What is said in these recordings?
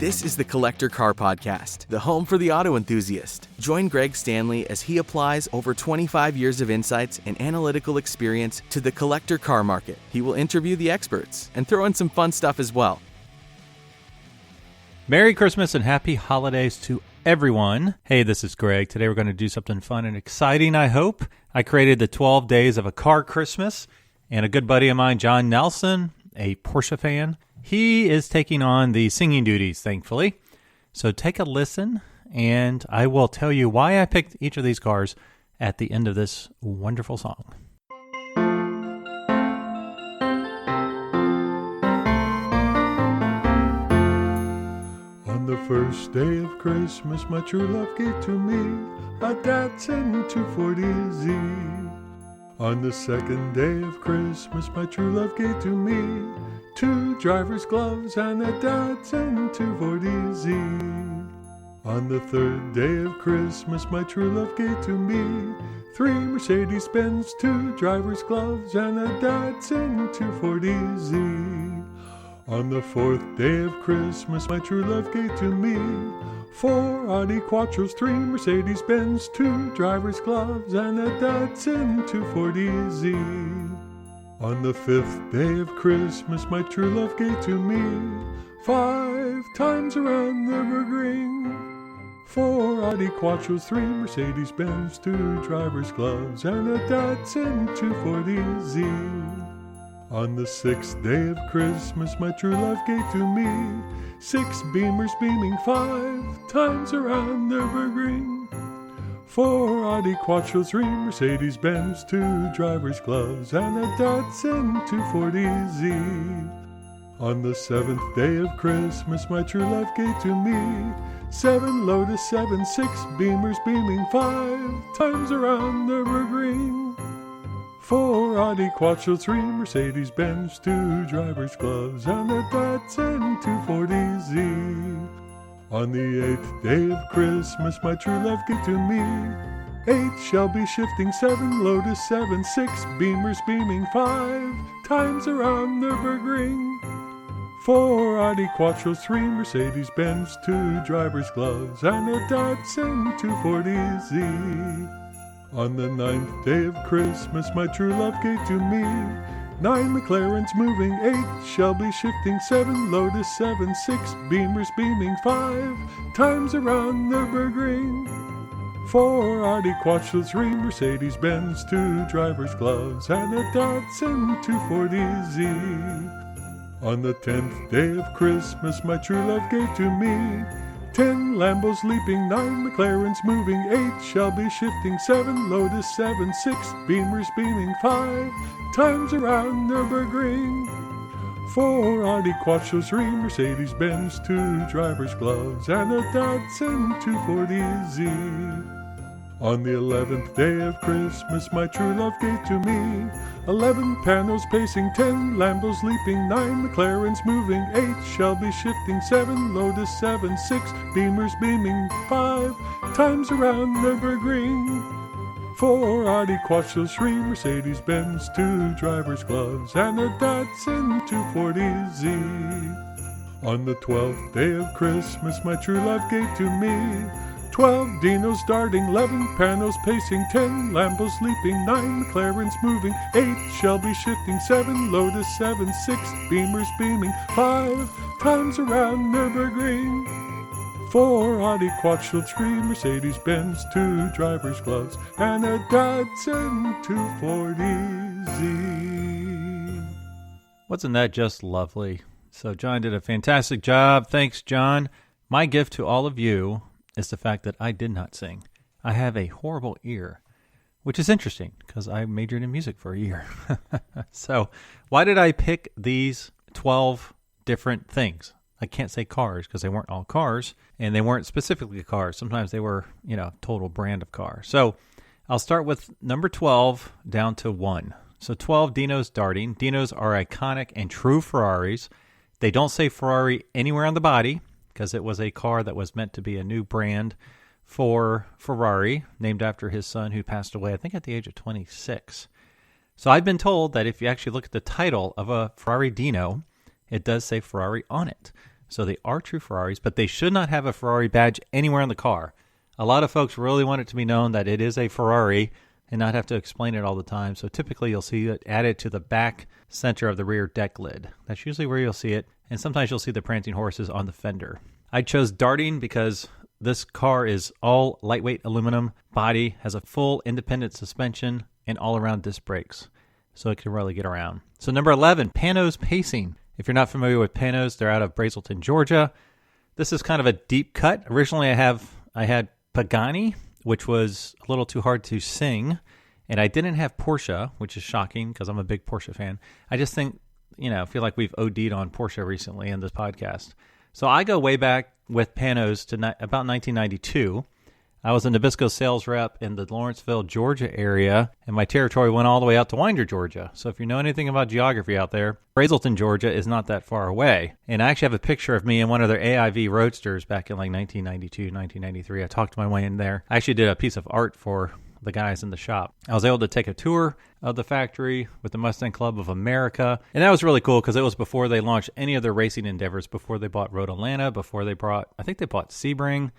This is the Collector Car Podcast, the home for the auto enthusiast. Join Greg Stanley as he applies over 25 years of insights and analytical experience to the collector car market. He will interview the experts and throw in some fun stuff as well. Merry Christmas and happy holidays to everyone. Hey, this is Greg. Today we're going to do something fun and exciting, I hope. I created the 12 Days of a Car Christmas, and a good buddy of mine, John Nelson, a Porsche fan, he is taking on the singing duties, thankfully. So take a listen, and I will tell you why I picked each of these cars at the end of this wonderful song. On the first day of Christmas, my true love gave to me a Datsun 240Z. On the second day of Christmas, my true love gave to me 2 driver's gloves and a Datsun 240Z. On the third day of Christmas, my true love gave to me 3 Mercedes-Benz, 2 driver's gloves and a Datsun 240Z. On the fourth day of Christmas, my true love gave to me 4 Audi Quattros, 3 Mercedes-Benz, 2 driver's gloves, and a Datsun 240Z. On the fifth day of Christmas, my true love gave to me 5 times around the Nürburgring, 4 Audi Quattros, 3 Mercedes-Benz, 2 driver's gloves, and a Datsun 240Z. On the sixth day of Christmas, my true love gave to me 6 Beamers beaming 5 times around the Nürburgring, 4 Audi Quattro, 3 Mercedes-Benz, 2 driver's gloves, and a Datsun 240Z. On the seventh day of Christmas, my true love gave to me 7 Lotus 7, 6 Beamers beaming 5 times around the Nürburgring, 4 Audi Quattro, 3 Mercedes-Benz, 2 driver's gloves, and a Datsun 240Z. On the 8th day of Christmas, my true love gave to me 8 Shelby shifting 7 Lotus 7, 6 Beamers beaming 5 times around the Nürburgring, 4 Audi Quattro, 3 Mercedes-Benz, 2 driver's gloves, and a Datsun 240Z. On the 9th day of Christmas, my true love gave to me 9 McLarens moving, 8 Shelby shifting 7 Lotus 7, 6 Beamers beaming 5 times around the Nürburgring, 4 Audi Quattro, 3 Mercedes-Benz, 2 driver's gloves, and a Datsun 240Z. On the 10th day of Christmas, my true love gave to me 10 Lambos leaping, 9 McLarens moving, 8 Shelby shifting 7 Lotus 7, 6 Beamers beaming 5 times around Nürburgring, 4 Audi Quattro, 3 Mercedes-Benz, 2 driver's gloves, and a Datsun 240Z. On the 11th day of Christmas, my true love gave to me 11 Panos pacing, 10 Lambos leaping, 9 McLarens moving, 8 Shelby shifting 7 Lotus 7, 6 Beamers beaming 5 times around Nürburgring, 4 Audi Quattro, 3 Mercedes-Benz, 2 driver's gloves, and a Datsun 240Z. On the 12th day of Christmas, my true love gave to me 12 Dinos darting, 11 Panos pacing, 10 Lambos leaping, 9 McLarens moving, 8 Shelby shifting, 7 Lotus 7, 6 Beamers beaming 5 times around Nürburgring, 4 Audi Quattro, 3 Mercedes-Benz, 2 driver's gloves, and a Datsun 240Z. Wasn't that just lovely? So John did a fantastic job. Thanks, John. My gift to all of you is the fact that I did not sing. I have a horrible ear, which is interesting because I majored in music for a year. So why did I pick these 12 different things? I can't say cars because they weren't all cars, and they weren't specifically cars. Sometimes they were, total brand of car. So I'll start with number 12 down to 1. So 12 Dinos darting. Dinos are iconic and true Ferraris. They don't say Ferrari anywhere on the body, because it was a car that was meant to be a new brand for Ferrari, named after his son who passed away, I think at the age of 26. So I've been told that if you actually look at the title of a Ferrari Dino, it does say Ferrari on it. So they are true Ferraris, but they should not have a Ferrari badge anywhere in the car. A lot of folks really want it to be known that it is a Ferrari and not have to explain it all the time. So typically you'll see it added to the back center of the rear deck lid. That's usually where you'll see it. And sometimes you'll see the prancing horses on the fender. I chose Darting because this car is all lightweight aluminum body, has a full independent suspension, and all-around disc brakes. So it can really get around. So number 11, Panos Pacing. If you're not familiar with Panos, they're out of Brazelton, Georgia. This is kind of a deep cut. Originally I had Pagani, which was a little too hard to sing. And I didn't have Porsche, which is shocking because I'm a big Porsche fan. I just think, I feel like we've OD'd on Porsche recently in this podcast. So I go way back with Panos to about 1992. I was a Nabisco sales rep in the Lawrenceville, Georgia area, and my territory went all the way out to Winder, Georgia. So if you know anything about geography out there, Brazelton, Georgia is not that far away. And I actually have a picture of me in one of their AIV Roadsters back in like 1992, 1993. I talked my way in there. I actually did a piece of art for the guys in the shop. I was able to take a tour of the factory with the Mustang Club of America. And that was really cool because it was before they launched any of their racing endeavors, before they bought Road Atlanta, before they bought Sebring.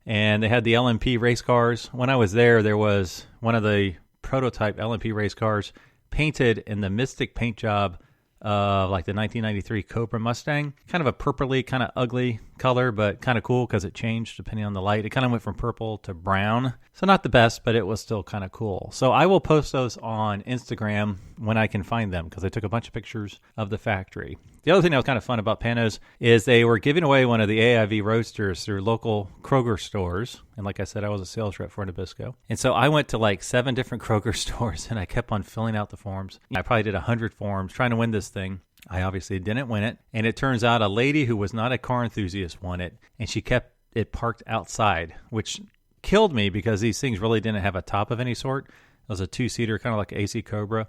And they had the LMP race cars. When I was there was one of the prototype LMP race cars painted in the Mystic paint job of like the 1993 Cobra Mustang. Kind of a purpley, kind of ugly color, but kind of cool because it changed depending on the light. It kind of went from purple to brown. So not the best, but it was still kind of cool. So I will post those on Instagram when I can find them because I took a bunch of pictures of the factory. The other thing that was kind of fun about Panos is they were giving away one of the AIV Roadsters through local Kroger stores. And like I said, I was a sales rep for Nabisco. And so I went to like 7 different Kroger stores and I kept on filling out the forms. I probably did 100 forms trying to win this thing. I obviously didn't win it. And it turns out a lady who was not a car enthusiast won it. And she kept it parked outside, which killed me because these things really didn't have a top of any sort. It was a 2-seater, kind of like AC Cobra.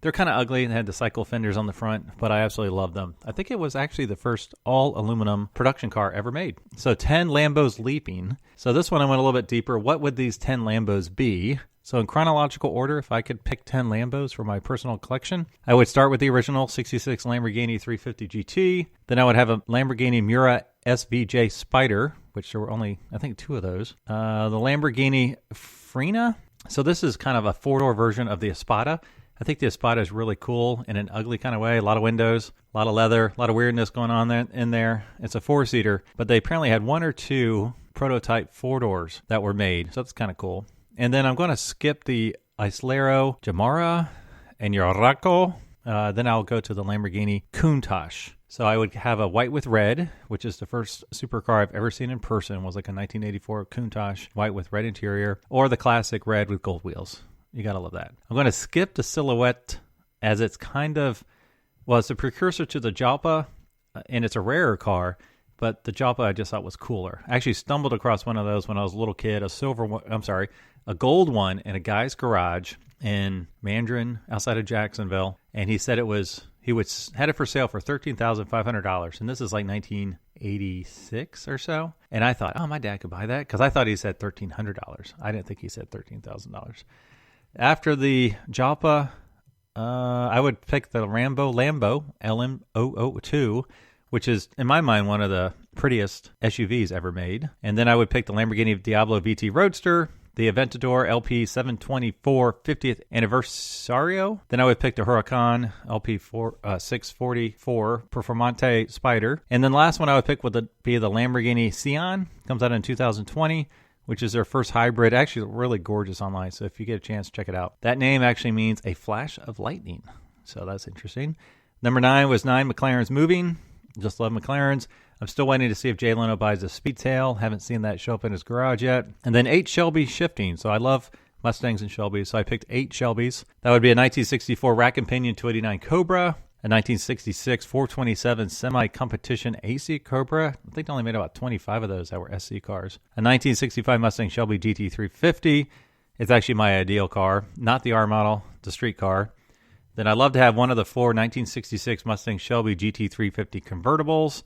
They're kind of ugly and had the cycle fenders on the front, but I absolutely love them. I think it was actually the first all-aluminum production car ever made. So 10 Lambos leaping. So this one I went a little bit deeper. What would these 10 Lambos be? So in chronological order, if I could pick 10 Lambos for my personal collection, I would start with the original 66 Lamborghini 350 GT. Then I would have a Lamborghini Miura SVJ Spider, which there were only, I think, 2 of those. The Lamborghini Frina. So this is kind of a 4-door version of the Espada. I think the Espada is really cool in an ugly kind of way. A lot of windows, a lot of leather, a lot of weirdness going on in there. It's a 4-seater, but they apparently had 1 or 2 prototype 4-doors that were made. So that's kind of cool. And then I'm going to skip the Islero Jamara and Yuraco. Then I'll go to the Lamborghini Countach. So I would have a white with red, which is the first supercar I've ever seen in person. It was like a 1984 Countach, white with red interior, or the classic red with gold wheels. You got to love that. I'm going to skip the Silhouette as it's kind of, well, it's a precursor to the Jalpa, and it's a rarer car, but the Jalpa I just thought was cooler. I actually stumbled across one of those when I was a little kid, a gold one in a guy's garage in Mandarin outside of Jacksonville, and he said had it for sale for $13,500, and this is like 1986 or so. And I thought, oh, my dad could buy that because I thought he said $1,300. I didn't think he said $13,000. After the Jalpa, I would pick the Lambo LM002, which is, in my mind, one of the prettiest SUVs ever made. And then I would pick the Lamborghini Diablo VT Roadster, the Aventador LP 724 50th Anniversario. Then I would pick the Huracan LP 644 Performante Spider. And then last one I would pick would be the Lamborghini Sian. Comes out in 2020. Which is their first hybrid. Actually, really gorgeous online, so if you get a chance, check it out. That name actually means a flash of lightning, so that's interesting. Number 9 was 9 McLaren's Moving. Just love McLaren's. I'm still waiting to see if Jay Leno buys a Speedtail. Haven't seen that show up in his garage yet. And then 8 Shelby Shifting. So I love Mustangs and Shelbys, so I picked 8 Shelbys. That would be a 1964 Rack and Pinion 289 Cobra, a 1966 427 semi-competition AC Cobra. I think they only made about 25 of those that were SC cars. A 1965 Mustang Shelby GT350. It's actually my ideal car. Not the R model, the street car. Then I'd love to have one of the 4 1966 Mustang Shelby GT350 convertibles.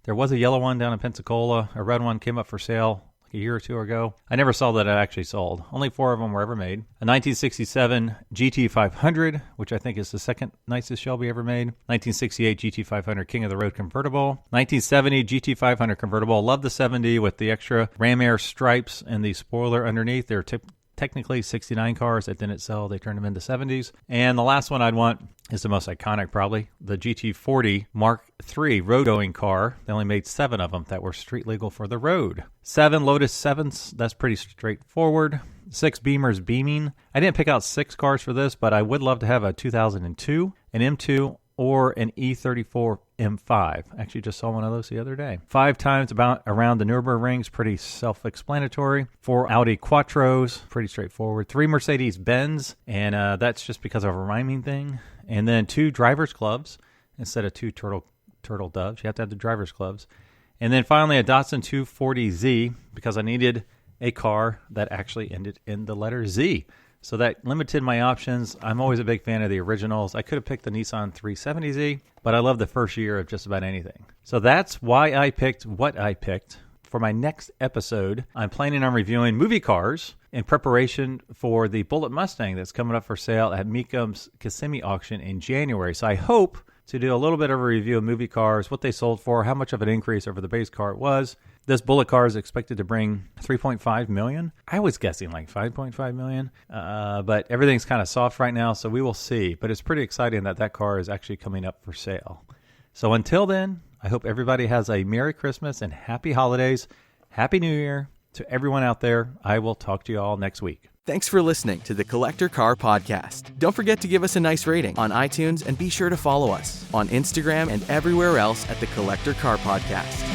There was a yellow one down in Pensacola. A red one came up for sale a year or two ago. I never saw that it actually sold. Only 4 of them were ever made. A 1967 GT500, which I think is the second nicest Shelby ever made. 1968 GT500 King of the Road convertible. 1970 GT500 convertible. Love the 70 with the extra Ram Air stripes and the spoiler underneath. They're technically 69 cars that didn't sell. They turned them into 70s. And the last one I'd want is the most iconic probably, the GT40 Mark III road-going car. They only made 7 of them that were street legal for the road. 7 Lotus 7s, that's pretty straightforward. 6 Beamers beaming. I didn't pick out 6 cars for this, but I would love to have a 2002, an M2, or an E34 M5. Actually just saw one of those the other day. 5 times around the Nürburgrings, pretty self-explanatory. 4 Audi Quattros, pretty straightforward. 3 Mercedes-Benz, and that's just because of a rhyming thing. And then 2 driver's clubs instead of 2 turtle doves. You have to have the driver's clubs. And then finally a Datsun 240Z, because I needed a car that actually ended in the letter Z. So that limited my options. I'm always a big fan of the originals. I could have picked the Nissan 370Z, but I love the first year of just about anything. So that's why I picked what I picked. For my next episode, I'm planning on reviewing movie cars in preparation for the Bullitt Mustang that's coming up for sale at Mecum's Kissimmee auction in January. So I hope to do a little bit of a review of movie cars, what they sold for, how much of an increase over the base car it was. This Bullitt car is expected to bring $3.5 million. I was guessing like $5.5 million, but everything's kind of soft right now, so we will see. But it's pretty exciting that car is actually coming up for sale. So until then, I hope everybody has a Merry Christmas and Happy Holidays. Happy New Year to everyone out there. I will talk to you all next week. Thanks for listening to the Collector Car Podcast. Don't forget to give us a nice rating on iTunes and be sure to follow us on Instagram and everywhere else at the Collector Car Podcast.